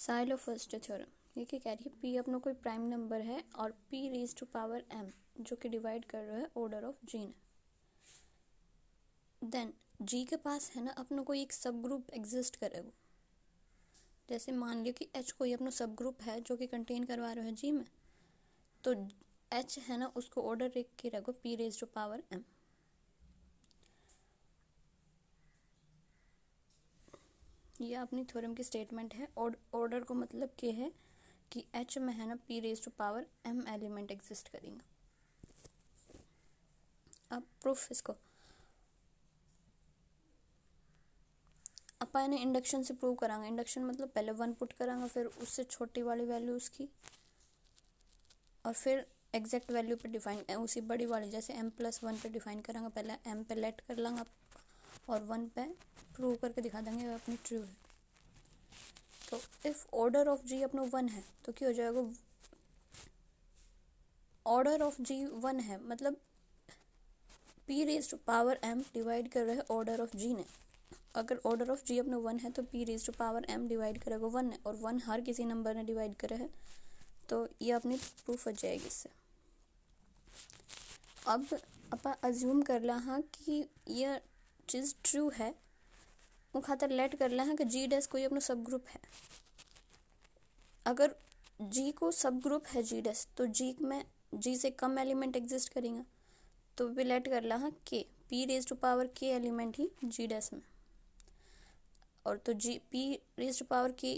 Silo first theorem ये क्या कह रही है, पी अपना कोई प्राइम नंबर है और p raise to power m जो कि डिवाइड कर रहा है ऑर्डर ऑफ जी ने। देन जी के पास है ना अपना कोई एक सब ग्रुप एग्जिस्ट करेगा। जैसे मान लियो कि एच कोई अपना सब ग्रुप है जो कि कंटेन करवा रहा है जी में, तो एच है ना उसको ऑर्डर लिख के रखो p raise to power m. ये अपनी थ्योरम की स्टेटमेंट है। ऑर्डर को मतलब क्या है कि एच में है ना p raise to power m element exist करेंगे। अब प्रूफ इसको अपन ने इंडक्शन से प्रूव करांगे। इंडक्शन मतलब पहले 1 पुट करांगे, फिर उससे छोटी वाली वैल्यू उसकी, और फिर एग्जैक्ट वैल्यू पे डिफाइन उसी बड़ी वाली जैसे m+1 पे डिफाइन करांगे। पहले m पे लेट कर लांगे और 1 पे प्रूव करके दिखा देंगे अपनी ट्रू है। तो इफ ऑर्डर ऑफ जी अपना 1 है तो क्या हो जाएगा, ऑर्डर ऑफ जी 1 है मतलब p raise to power M divide कर रहे हैं ऑर्डर ऑफ जी ने। अगर ऑर्डर ऑफ जी अपना 1 है तो p raise to power M divide करेगा 1 है, और 1 हर किसी नंबर ने डिवाइड करा है, तो ये अपनी प्रूफ हो जाएगी इससे। अब अपन अज्यूम कर ला हाँ कि यह चीज़ ट्रू है, वो खातर लेट कर ला हाँ कि जी डैश कोई अपना सब ग्रुप है। अगर जी को सब ग्रुप है जी डैश, तो जी में जी से कम एलिमेंट एग्जिस्ट करेंगे, तो भी लेट कर ला हाँ के p raise to power k element ही जी डैश में। और तो G p raise to power k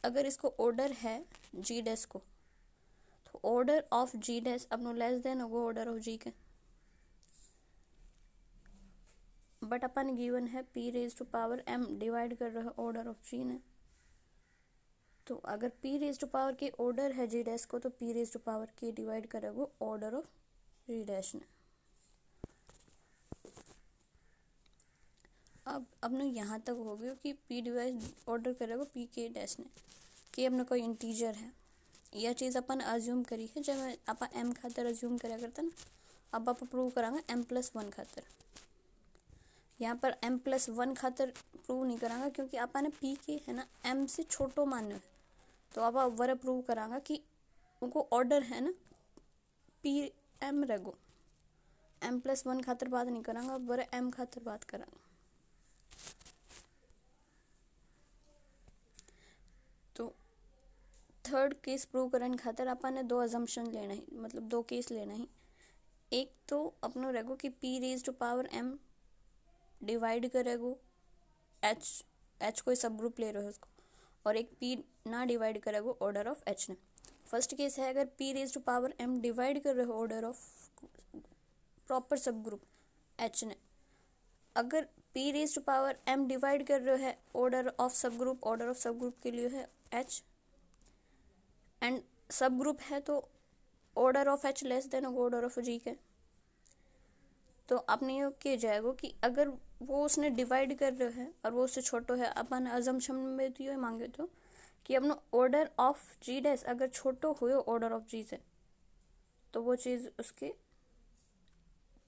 अगर इसको ऑर्डर है जी डैश को, तो ऑर्डर ऑफ जी डैश अपनो लेस देन होगा ऑर्डर ऑफ जी के। बट अपन गिवन है p raise to power M divide कर रहा है ऑर्डर ऑफ जी ने, तो अगर p raise to power k order है जी डैश को, तो पी रेज टू पावर के डिवाइड करेगा ऑर्डर ऑफ जी डैश ने। अब अपने यहाँ तक हो गया कि पी डिवाइड ऑर्डर करेगा पी के डैश ने, कि अपना कोई इंटीजर है। यह चीज़ अपन अज्यूम करी है जब अपन एम खातर अज्यूम करा करता ना। अब आप प्रूव करांगे m+1 खातर। यहाँ पर m+1 खातर प्रूव नहीं करांगा क्योंकि अपन ने पी के है ना m से छोटो मानो है, तो अब वर प्रूव करांगा कि उनको ऑर्डर है ना पी एम रगो। m+1 खातर बात नहीं करांगा, वर m खातर बात करांगा। तो थर्ड केस प्रूव करने खातर अपन ने 2 अजम्पशन लेना ही, मतलब 2 केस लेना ही। एक तो अपनो रहेगो कि P raise to power M divide करेगो एच कोई सब ग्रुप ले रहे हो उसको, और एक पी ना डिवाइड करेगो ऑर्डर ऑफ एच ने। फर्स्ट केस है अगर p raise to power M divide कर रहे हो order of proper subgroup H ने। अगर p raise to power M divide कर रहे है ऑर्डर ऑफ सब ग्रुप के लिए है एच, एंड सब ग्रुप है तो order of H less than order of G के। तो अपने ये किया जाएगा कि अगर वो उसने डिवाइड कर रहे है और वो उससे छोटो है, अपन अजम्पशन में तो ये मांगे तो कि अपना ऑर्डर ऑफ जी डैश अगर छोटो हुए ऑर्डर ऑफ जी से, तो वो चीज़ उसके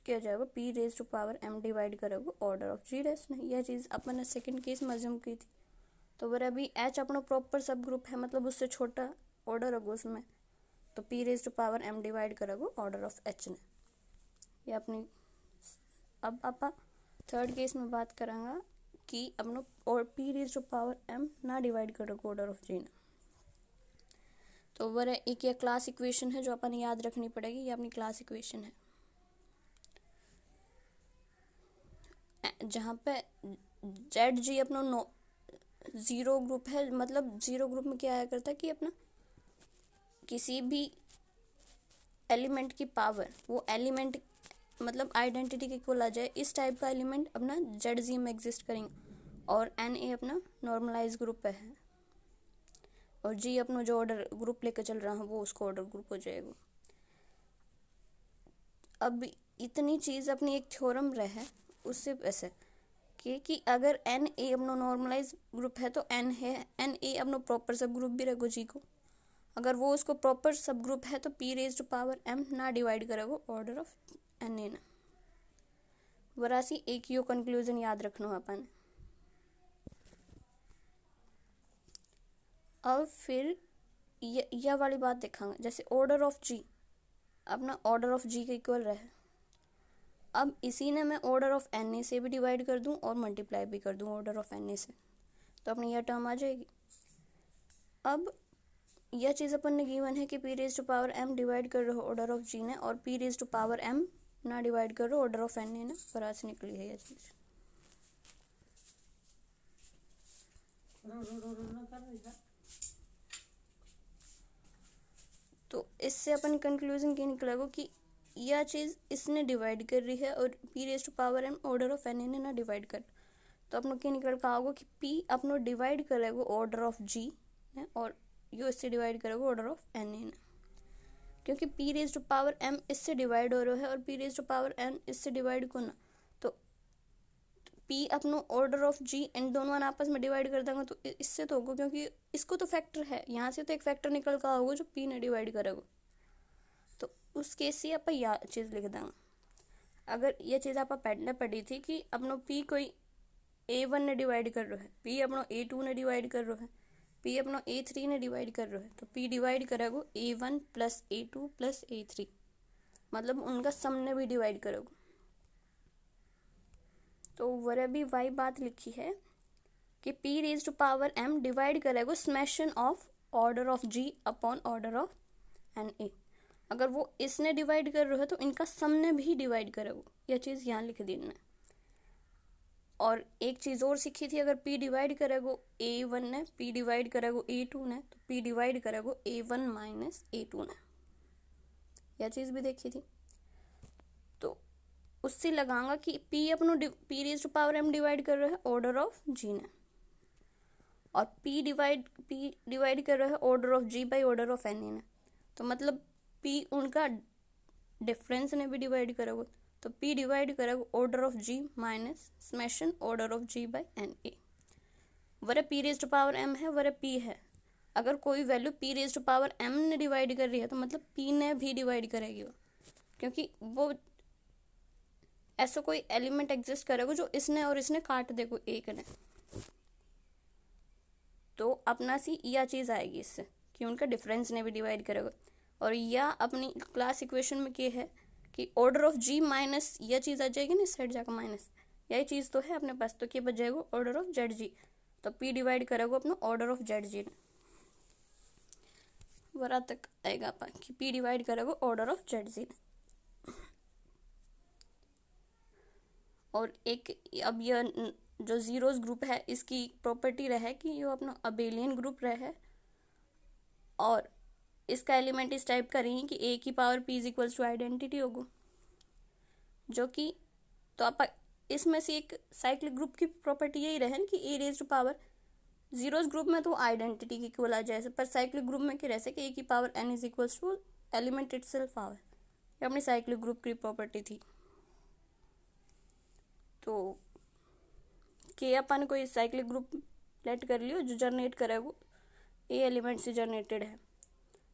किया जाएगा p raise to power M divide करेगा ऑर्डर ऑफ जी डैश ने। यह चीज़ अपन ने सेकेंड केस में अज्यूम की थी। तो वह अभी एच अपना प्रॉपर सब ग्रुप है, मतलब उससे छोटा ऑर्डर होगा उसमें, तो p raise to power M divide करेगा ऑर्डर ऑफ एच ने। ये अपनी अब आप थर्ड केस में बात करांगा कि अपनो और p raise to power m ना डिवाइड करेगा ऑर्डर ऑफ जी ने। तो वह एक ये क्लास इक्वेशन है जो अपन याद रखनी पड़ेगी। ये अपनी क्लास इक्वेशन है जहाँ पे जेड जी अपना जीरो ग्रुप है। मतलब जीरो ग्रुप में क्या आया करता है कि अपना किसी भी एलिमेंट की पावर वो एलिमेंट मतलब आइडेंटिटी के इक्वल आ जाए, इस टाइप का एलिमेंट अपना जेड जी में एग्जिस्ट करेंगे। और एन ए अपना नॉर्मलाइज ग्रुप है, और जी अपना जो ऑर्डर ग्रुप लेकर चल रहा है वो उसको ऑर्डर ग्रुप हो जाएगा। अब इतनी चीज़ अपनी एक थ्योरम रहे उससे ऐसे कि अगर एन ए अपना नॉर्मलाइज ग्रुप है तो एन ए अपना प्रॉपर सब ग्रुप भी रहेगा जी को। अगर वो उसको प्रॉपर सब ग्रुप है तो p raise to power m ना डिवाइड करेगा ऑर्डर ऑफ एन ए ना। वरासी एक यो कंक्लूजन याद रखना अपन। अब फिर यह वाली बात देखेंगे, जैसे ऑर्डर ऑफ जी अपना ऑर्डर ऑफ जी के इक्वल रहे। अब इसी ने मैं ऑर्डर ऑफ एन ए से भी डिवाइड कर दूं और मल्टीप्लाई भी कर दूं ऑर्डर ऑफ एन ए से, तो अपनी यह टर्म आ जाएगी। अब यह चीज़ अपन ने गिवन है कि P raise to power M divide कर रहे हो ऑर्डर ऑफ जी ने, और p raise to power m ना डिवाइड कर रहे हो ऑर्डर ऑफ एन ए ने, बराबर से निकली है यह चीज़। तो इससे अपन कंक्लूजन क्या निकलेगा कि यह चीज़ इसने डिवाइड कर रही है और p raise to power m order of N A ने ना डिवाइड कर, तो अपनों क्या निकल का होगा कि पी अपनों डिवाइड करेगा ऑर्डर ऑफ जी ने और यू इससे डिवाइड करेगा ऑर्डर ऑफ एन ए ने, क्योंकि p raise to power m इससे डिवाइड हो रहा है और p raise to power n इससे डिवाइड को ना, तो पी अपनो ऑर्डर ऑफ जी इन दोनों आपस में डिवाइड कर देंगे तो इससे तो होगा, क्योंकि इसको तो फैक्टर है, यहाँ से तो एक फैक्टर निकल का होगा जो पी ने डिवाइड करेगा, तो उस केस से आप यह चीज़ लिख देंगे। अगर यह चीज़ आप पहले पढ़ी थी कि अपनो पी कोई A1 ने डिवाइड कर रहा है, पी अपनो A2 ने डिवाइड कर रहा है, पी अपनो A3 ने डिवाइड कर रहा है, तो पी डिवाइड करेगा A1 plus A2 plus A3, मतलब उनका सम ने भी डिवाइड करेगा। तो वह भी वही बात लिखी है कि P raise to power M divide करेगा summation of order of G upon order of N A. अगर वो इसने डिवाइड कर रहा है तो इनका सम ने भी डिवाइड करेगा, यह चीज़ यहाँ लिख दी ने। और एक चीज़ और सीखी थी, अगर P डिवाइड करेगो A1 ने, P डिवाइड करेगो A2 ने, तो P divide करेगो A1 minus A2 ने, यह चीज़ भी देखी थी। तो उससे लगाऊंगा कि P अपनो P raise to power M divide कर रहा है ऑर्डर ऑफ G ने, और P डिवाइड कर रहा है order of G by order of N ने, तो मतलब P उनका डिफरेंस ने भी डिवाइड करेगा, तो P डिवाइड करेगा order of G minus स्मैशन order of G by N A. वरे P raise to power M है, वरे P है, अगर कोई value P raise to power M ने डिवाइड कर रही है तो मतलब P ने भी डिवाइड करेगी वो, क्योंकि वो ऐसा कोई एलिमेंट एग्जिस्ट करेगा जो इसने और इसने काट देगा एक ने, तो अपना सी यह चीज़ आएगी इससे कि उनका डिफरेंस ने भी डिवाइड करेगा। और यह अपनी क्लास इक्वेशन में क्या है कि ऑर्डर ऑफ जी माइनस यह चीज़ आ जाएगी ना, इस साइड जाकर माइनस, यही चीज़ तो है अपने पास, तो क्या बच जाएगा ऑर्डर ऑफ जेड जी, तो पी डिवाइड करेगा अपना ऑर्डर ऑफ जेड जी बरा तक आएगा अपन कि पी डिवाइड करेगा ऑर्डर ऑफ जेड जी। और एक अब यह जो जीरोस ग्रुप है इसकी प्रॉपर्टी रहे कि ये अपना अबेलियन ग्रुप रहे, और इसका एलिमेंट इस टाइप का रही कि ए की power p is equals to identity होगा, जो कि तो आप इसमें से एक साइक्लिक ग्रुप की प्रॉपर्टी यही रहे कि A raise to power zeros group में तो आइडेंटिटी की इक्वल आ जाए, पर साइक्लिक ग्रुप में क्या रह सके ए की power n is equals to element itself आवे, ये अपनी साइक्लिक ग्रुप की प्रॉपर्टी थी। तो के अपन कोई साइक्लिक ग्रुप लेट कर लियो जो जनरेट करेगा ए एलिमेंट से जनरेटेड है,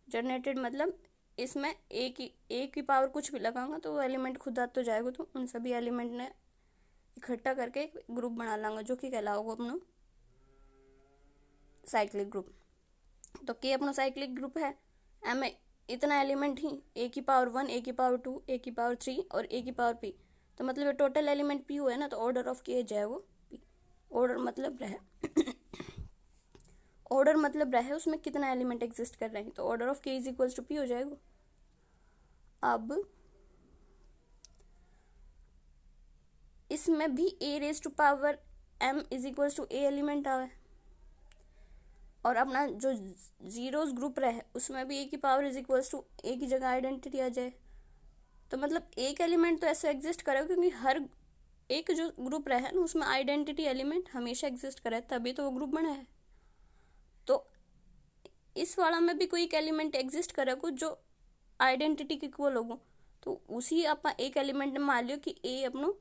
जनरेटेड मतलब इसमें ए की पावर कुछ भी लगाऊंगा तो वो एलिमेंट खुद आ तो जाएगा, तो उन सभी एलिमेंट ने इकट्ठा करके एक ग्रुप बना लाऊंगा जो कि कहलाओगे अपना साइक्लिक ग्रुप। तो के अपना साइक्लिक ग्रुप है, एम इतना एलिमेंट ही ए की पावर 1, ए की पावर 2, ए की पावर 3 और ए की पावर पी, तो मतलब ये टोटल एलिमेंट पी हुआ है ना, तो ऑर्डर ऑफ के जाएगा पी। ऑर्डर मतलब रहे ऑर्डर मतलब रहे उसमें कितना एलिमेंट एग्जिस्ट कर रहे हैं, तो order of K is equals to P हो जाएगा। अब इसमें भी A raise to power M is equals to A element आवे, और अपना जो जीरोस ग्रुप रहे उसमें भी ए की पावर इज इक्वल्स टू ए की जगह आइडेंटिटी आ जाए, तो मतलब एक एलिमेंट तो ऐसा एग्जिस्ट करेगा क्योंकि हर एक जो ग्रुप रहे ना उसमें आइडेंटिटी एलिमेंट हमेशा एग्जिस्ट करे, तभी तो वो ग्रुप बना है। तो इस वाला में भी कोई एक एलिमेंट एग्जिस्ट करेगा जो आइडेंटिटी के इक्वल होगा, तो उसी आप एक एलिमेंट ने मान लियो कि ए अपनो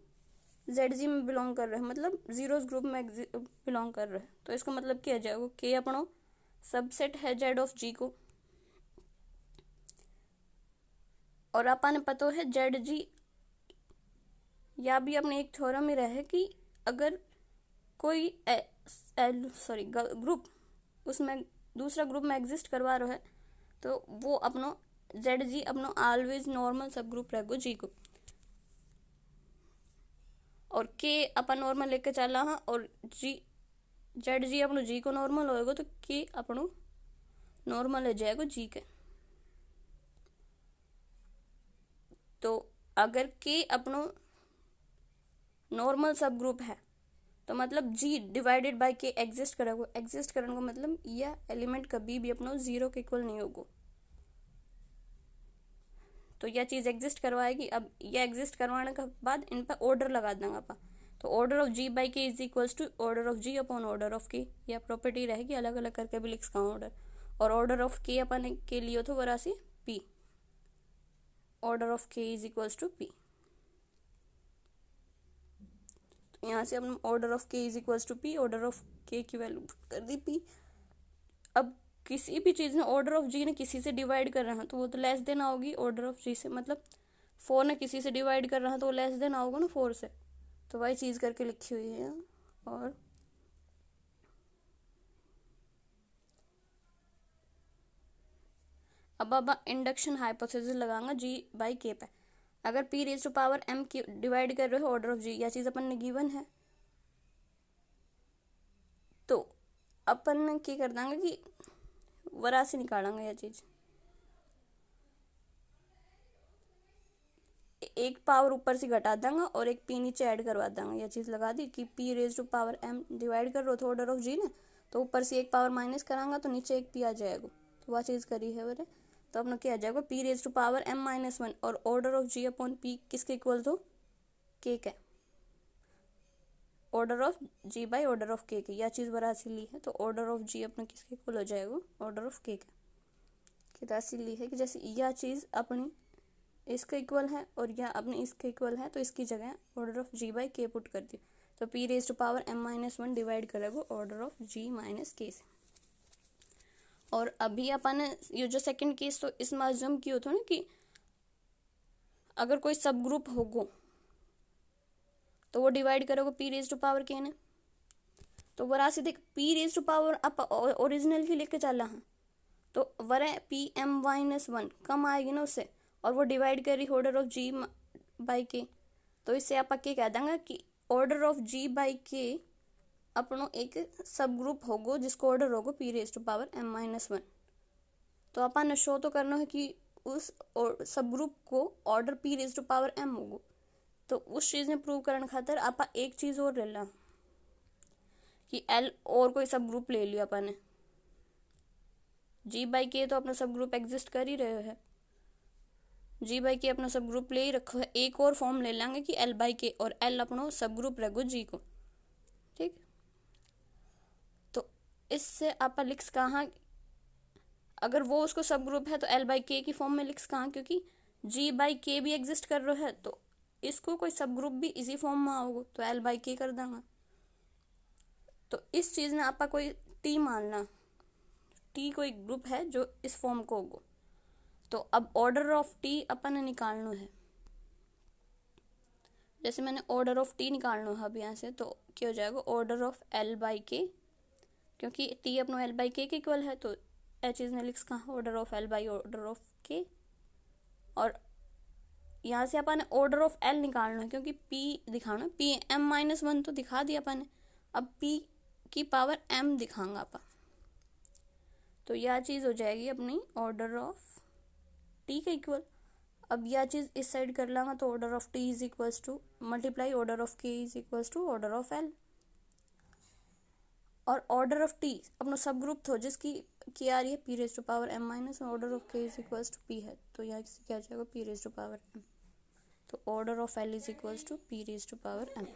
जेड में बिलोंग कर रहे हैं, मतलब जीरोस ग्रुप में बिलोंग कर रहे हैं, तो इसका मतलब क्या जाएगा के अपनो सबसेट है जेड ऑफ जी को, और अपन पता है जेड जी या भी अपने एक थ्योरम में रहे कि अगर कोई ग्रुप उसमें दूसरा ग्रुप में एग्जिस्ट करवा रहा है तो वो अपनो ZG अपनो ऑलवेज नॉर्मल सब ग्रुप रहेगो G को, और K अपन नॉर्मल लेके चला हाँ, और ZG अपनो G को नॉर्मल होएगो तो K अपनो नॉर्मल हो जाएगा G के। तो अगर K अपनो नॉर्मल सब ग्रुप है तो मतलब G divided by K exist करेगा। एग्जिस्ट करने का मतलब यह एलिमेंट कभी भी अपनो 0 के इक्वल नहीं होगा, तो यह चीज़ एग्जिस्ट करवाएगी। अब यह एग्जिस्ट करवाने के बाद इन पर ऑर्डर लगा देंगे अपन, तो order of G by K is equals to order of G upon order of K। यह प्रॉपर्टी रहेगी, अलग अलग करके भी लिख सकता हूँ ऑर्डर। और ऑर्डर ऑफ K अपन के लिए तो वरासी P, order of K is equals to P। तो यहाँ से अपन order of K is equals to P, order of K की वैल्यू कर दी P। अब किसी भी चीज़ ने ऑर्डर ऑफ G ने किसी से डिवाइड कर रहा है तो वो तो लेस देन होगी ऑर्डर ऑफ G से, मतलब 4 ने किसी से डिवाइड कर रहा है तो वो लेस देन होगा ना 4 से, तो वही चीज़ करके लिखी हुई है। और अब इंडक्शन हाइपोथेसिस लगाऊंगा G बाई K पे। अगर P raise to power M की डिवाइड कर रहे हो ऑर्डर ऑफ G, यह चीज़ अपन ने गिवन है, तो अपन क्या कर देंगे कि वरा से निकालेंगे यह चीज़, एक पावर ऊपर से घटा देंगे और एक P नीचे ऐड करवा देंगे। यह चीज़ लगा दी कि P raise to power M divide कर रहे हो तो ऑर्डर ऑफ G ने, तो ऊपर से एक पावर माइनस करांगा तो नीचे एक P आ जाएगा, तो वह चीज़ करी है मेरे। तो अपना क्या आ जाएगा P raise to power M minus 1 और order of G upon P किसके इक्वल तो K के, order of G by order of K के। यह चीज़ बरासी ली है, तो ऑर्डर ऑफ G अपना किसके इक्वल हो जाएगा ऑर्डर ऑफ K के। तहसील ली है कि जैसे यह चीज़ अपनी इसके इक्वल है और यह अपने इसके इक्वल है, तो इसकी जगह order of G by K put कर दी, तो P raise to power M minus 1 divide करेगा order of G minus K से। और अभी अपन ने ये जो सेकंड केस तो इसमें अज्यूम किया था ना कि अगर कोई सब ग्रुप होगो तो वो डिवाइड करोगे P raise to power K ने, तो वरा से देख P रेज टू पावर अप ओरिजिनल की लेके चला है तो वरा PM माइनस 1 कम आएगी ना उससे, और वो डिवाइड कर रही order of G by K, तो इससे आप क्या कह देंगे कि order of G by K अपनो एक सब ग्रुप होगो जिसको ऑर्डर होगो P raise to power M minus 1। तो अपन ने शो तो करना है कि उस सब ग्रुप को order P raise to power M होगो, तो उस चीज़ ने प्रूव करने खातर आप एक चीज़ और ले ला कि L और कोई सब ग्रुप ले लिया अपन ने, G बाई K तो अपना सब ग्रुप एग्जिस्ट कर ही रहे हैं, G बाई K अपना सब ग्रुप ले ही रखो है, एक और फॉर्म ले लेंगे कि L बाई K, और L अपनो सब ग्रुप रहेगो G को, ठीक। तो इससे आप लिख कहाँ, अगर वो उसको सब ग्रुप है तो L बाई K की फॉर्म में लिख कहाँ, क्योंकि G बाई K भी एग्जिस्ट कर रहा है तो इसको कोई सब ग्रुप भी इसी फॉर्म में आओगे तो L बाई K कर देंगे। तो इस चीज़ ने आप कोई T मानना, T कोई ग्रुप है जो इस फॉर्म को होगो, तो अब ऑर्डर ऑफ T अपन ने निकालना है। जैसे मैंने ऑर्डर ऑफ T निकालना है अब यहाँ से, तो क्या हो जाएगा order of L by K, क्योंकि T अपनो L बाई K के इक्वल है तो यह चीज़ ने लिख कहाँ order of L by order of K। और यहाँ से अपन ने ऑर्डर ऑफ L निकालना है क्योंकि P दिखाना, P M माइनस 1 तो दिखा दिया अपन ने, अब P की पावर M दिखाऊंगा अपन, तो यह चीज़ हो जाएगी अपनी ऑर्डर ऑफ T के इक्वल। अब यह चीज़ इस साइड कर लाऊंगा तो order of T is equals to multiply order of K is equals to order of L। और ऑर्डर ऑफ T अपना सब ग्रुप था जिसकी क्या आ रही है P raise to power M minus order of K is equals to P है, तो यहाँ क्या आ जाएगा P raise to power M, तो order of L is equals to P raise to power M।